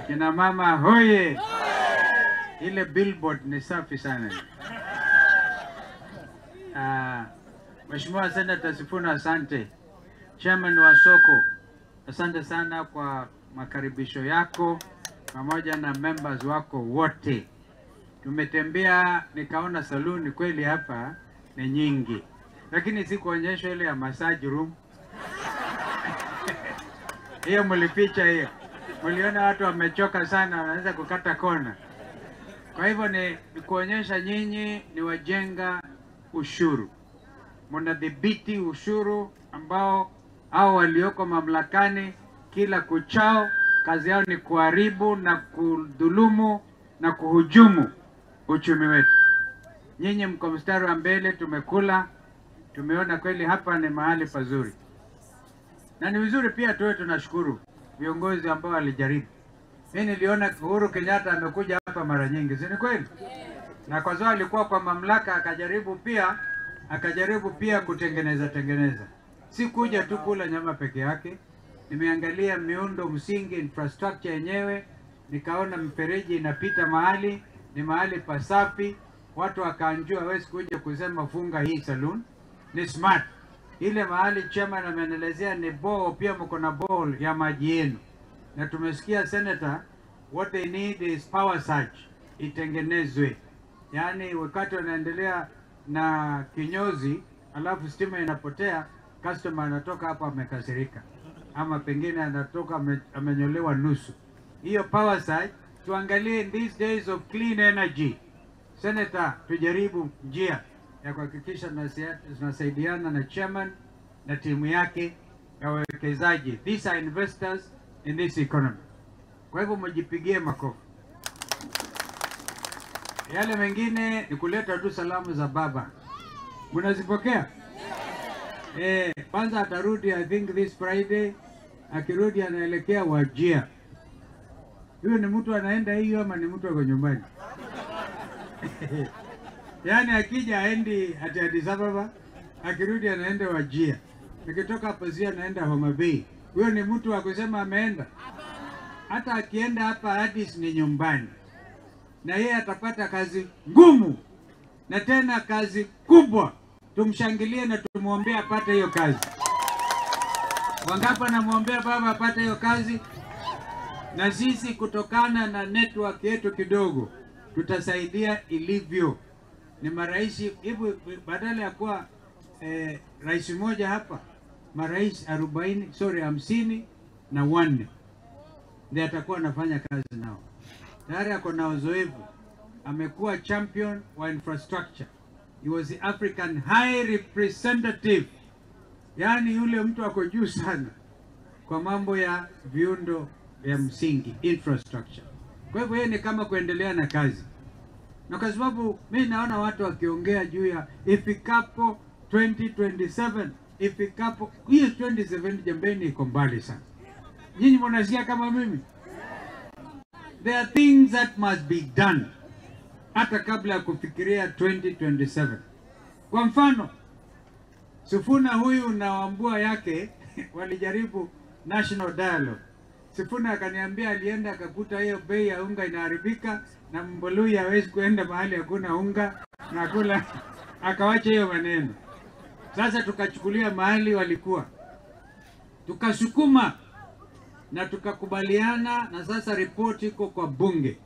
Kina mama hoye. Ile billboard ni safi sana. Mheshimiwa Senator Sifuna, asante. Chairman wa soko, asante sana kwa makaribisho yako pamoja na members wako wote. Tumetembea nikaona saluni kweli hapa ni nyingi. Lakini sikuonyesha ile ya massage room. Hiyo mlipicha hiyo. Mliona watu wamechoka sana, wanaanza kukata kona. Kwa hivyo ni kuonyesha nyinyi ni wajenga ushuru. Mnadhibiti ushuru ambao hao walioko mamlakani kila kuchao kazi yao ni kuharibu na kudhulumu na kuhujumu uchumi wetu. Nyinyi mko mstari wa mbele, tumekula, tumeona kweli hapa ni mahali pazuri. Na ni vizuri pia tuwe tunashukuru viongozi ambao walijaribu. Mimi niliona Uhuru Kenyatta amekuja hapa mara nyingi, si ni kweli? Na kwa sababu alikuwa kwa mamlaka akajaribu pia kutengeneza. Si kuja tu kula nyama peke yake. Nimeangalia miundo msingi, infrastructure yenyewe, nikaona mfereji inapita mahali, ni mahali pasafi, watu wakaanjua hawezi kuja kusema funga hii saloon. Ni smart. Ile mahali chairman amenelezea ni bore, pia mko na bore ya maji yenu. Na tumesikia senator, what they need is power surge, itengenezwe. Yaani wakati wanaendelea na kinyozi, alafu stima inapotea, customer anatoka hapa amekasirika. Ama pengine anatoka amenyolewa nusu. Hiyo power surge, tuangalie in these days of clean energy. Senator, tujaribu njia ya kuhakikisha tunasaidiana na chairman na timu yake ya wawekezaji. These are investors in this economy. Kwa hivyo mjipigie makofi. Yale mengine ni kuleta tu salamu za baba. Mnazipokea? Kwanza atarudi I think this Friday. Akirudi anaelekea Wajia. Huyo ni mtu anaenda hiyo ama ni mtu wako nyumbani? Yaani akija aendi ati Addis Ababa, akirudi anaenda Wajia. Nikitoka hapo Zia anaenda Homa Bay. Huyo ni mtu wa kusema ameenda. Hata akienda hapa Addis ni nyumbani. Na yeye atapata kazi ngumu na tena kazi kubwa. Tumshangilie na tumuombea apate hiyo kazi. Wangapi namuombea baba apate hiyo kazi? Na sisi kutokana na network yetu kidogo tutasaidia ilivyo. Ni maraisi hivyo, badala ya kuwa rais mmoja hapa, marais 54 ndiye atakuwa anafanya kazi nao. Tayari ako na uzoefu, amekuwa champion wa infrastructure. He was the African High Representative. Yaani yule mtu ako juu sana kwa mambo ya viundo ya msingi, infrastructure. Kwa hivyo yeye ni kama kuendelea na kazi. Na kwa sababu mimi naona watu wakiongea juu ya ifikapo 2027, ifikapo hiyo 27 jambeni iko mbali sana. Nyinyi mnasikia kama mimi? There are things that must be done hata kabla ya kufikiria 2027. Kwa mfano, Sifuna huyu na Wambua yake walijaribu national dialogue. Sifuna akaniambia alienda akakuta hiyo bei ya unga inaharibika na Mbului hawezi kuenda mahali hakuna unga na kula, akawacha hiyo maneno. Sasa tukachukulia mahali walikuwa, tukasukuma na tukakubaliana, na sasa ripoti iko kwa bunge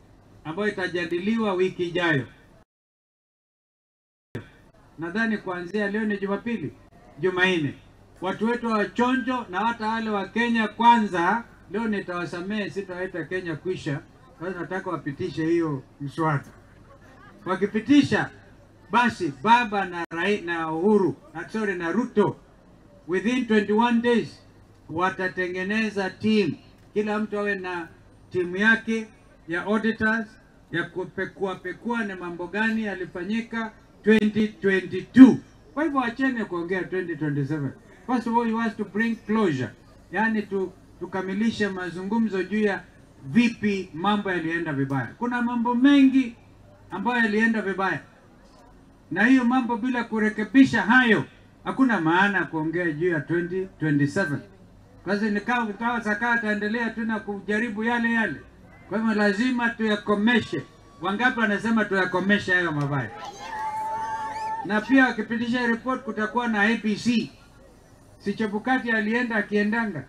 ambayo itajadiliwa wiki ijayo. Nadhani kuanzia leo ni Jumapili, Jumanne. Watu wetu wa chonjo na hata wale wa Kenya kwanza, leo nitawasamehe, sitawaita Kenya kwisha. Sasa nataka wapitishe hiyo mswada. Wakipitisha basi baba na Uhuru na Ruto within 21 days watatengeneza team. Kila mtu awe na timu yake ya auditors ya kupekua na mambo gani yalifanyika 2022. Kwa hivyo acheni kuongea 2027. First of all, you have to bring closure. Yaani tukamilishe mazungumzo juu ya vipi mambo yalienda vibaya. Kuna mambo mengi ambayo yalienda vibaya. Na hiyo mambo bila kurekebisha hayo, hakuna maana kuongea juu ya 2027. Kwa sababu nikawa sakata endelea tu na kujaribu yale. Kwa hivyo lazima tuyakomeshe. Wangapi wanasema tuyakomeshe hayo mabaya? Na pia wakipitisha report kutakuwa na IBC. Si Chebukati alienda akiendanga.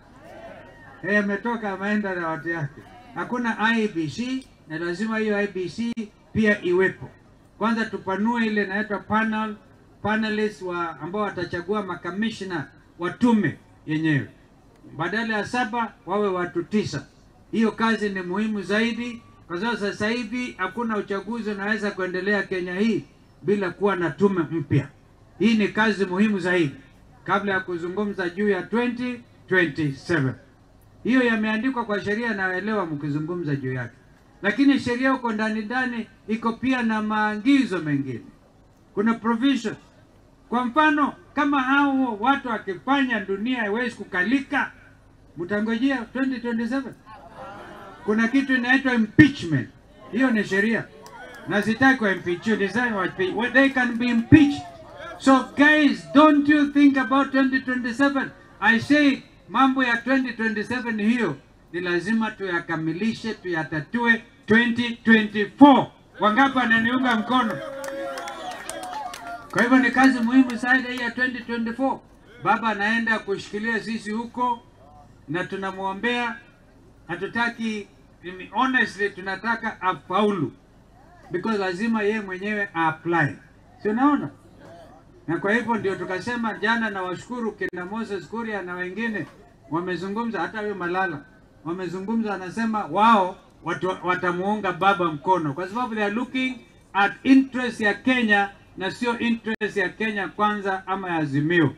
Ametoka ameenda na watu yake. Hakuna IBC na lazima hiyo IBC pia iwepo. Kwanza tupanue ile inaitwa panelists ambao watachagua makamishna wa tume yenyewe. Badala ya 7 wawe watu 9. Hiyo kazi ni muhimu zaidi kwa sababu sasa hivi hakuna uchaguzi unaweza kuendelea Kenya hii bila kuwa na tume mpya. Hii ni kazi muhimu zaidi kabla ya kuzungumza juu ya 2027. Hiyo yameandikwa kwa sheria, naelewa mkizungumza juu yake. Lakini sheria huko ndani iko pia na maagizo mengine. Kuna provision. Kwa mfano, kama hao watu wakifanya dunia haiwezi kukalika, mtangojea 2027. Kuna kitu inaitwa impeachment. Hiyo ni sheria. Na sitaki kwa impeachment, they can be impeached. So guys, don't you think about 2027. I say mambo ya 2027 hiyo ni lazima tuyakamilishe, tuyatatue 2024. Wangapi wananiunga mkono? Kwa hivyo ni kazi muhimu sana hii ya 2024. Baba anaenda kushikilia sisi huko na tunamuombea. Hatutaki, honestly tunataka afaulu. Because lazima yeye mwenyewe apply. Si unaona? Na kwa hivyo ndio tukasema jana, na washukuru kina Moses Kuria na wengine wamezungumza, hata huyo Malala wamezungumza, anasema wao watamuunga baba mkono kwa sababu they are looking at interest ya Kenya na sio interest ya Kenya kwanza ama ya Azimio.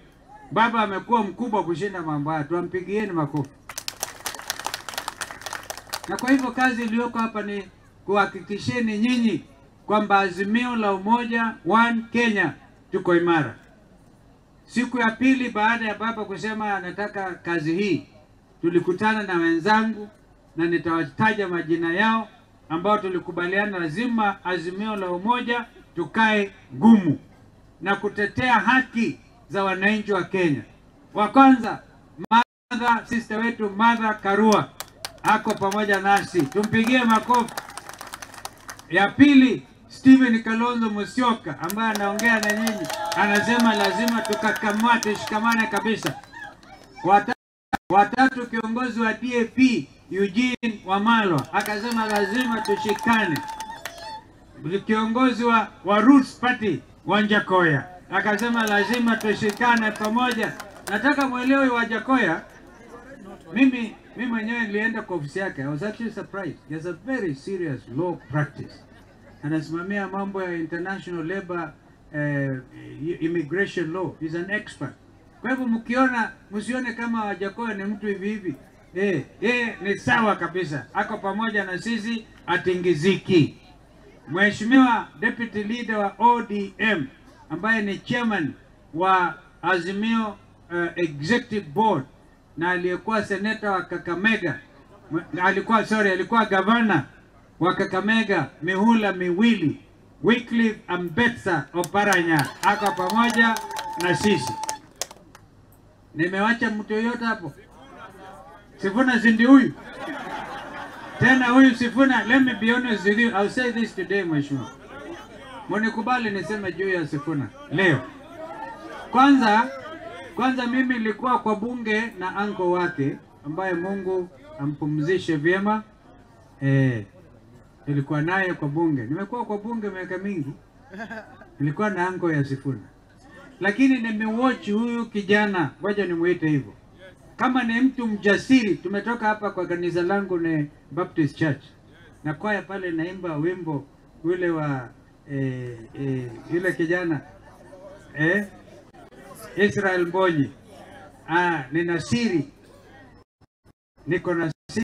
Baba amekuwa mkubwa kushinda mambo haya, tuampigieni makofi. Na kwa hivyo kazi iliyoko hapa ni kuhakikisheni nyinyi kwamba Azimio la Umoja One Kenya tuko imara. Siku ya pili baada ya baba kusema anataka kazi hii, tulikutana na wenzangu na nitawataja majina yao ambao tulikubaliana lazima Azimio la Umoja tukae ngumu na kutetea haki za wananchi wa Kenya. Wa kwanza, sister wetu Martha Karua ako pamoja nasi, tumpigie makofi. Ya pili, Hon Kalonzo Musyoka ambaye anaongea na nyinyi, anasema lazima tushikamane kabisa. Watatu, kiongozi wa DAP Eugene Wamalwa akasema lazima tushikane. Kiongozi wa Roots Party Wajackoyah akasema lazima tushikane pamoja. Nataka mwelewe Wajackoyah, mimi mwenyewe nilienda kwa ofisi yake. I was actually surprised. There's a very serious law practice. Anasimamia mambo ya international labor, immigration law. He's an expert. Kwa hivyo msione kama Wajackoyah ni mtu hivi. Ni sawa kabisa. Ako pamoja na sisi, atingiziki. Mheshimiwa Deputy Leader wa ODM ambaye ni chairman wa Azimio Executive Board na aliyekuwa senator wa Kakamega, alikuwa governor wa Kakamega mihula miwili, Wycliffe Ambetsa Oparanya ako pamoja na sisi. Nimewacha mtu yoyote hapo? Sifuna zindi huyu. Tena huyu Sifuna, let me be honest with you, I'll say this today mheshimiwa. Mnikubali niseme juu ya Sifuna leo. Kwanza mimi nilikuwa kwa bunge na anko wake ambaye Mungu ampumzishe vyema. Nilikuwa naye kwa bunge. Nimekuwa kwa bunge miaka mingi. Nilikuwa na anko ya Sifuna. Lakini nimewatch huyu kijana, wacha nimuite hivyo. Kama ni mtu mjasiri. Tumetoka hapa kwa kanisa langu ni Baptist Church. Na kwaya pale naimba wimbo ule wa yule kijana Israel Mbonyi. Nina siri. Niko na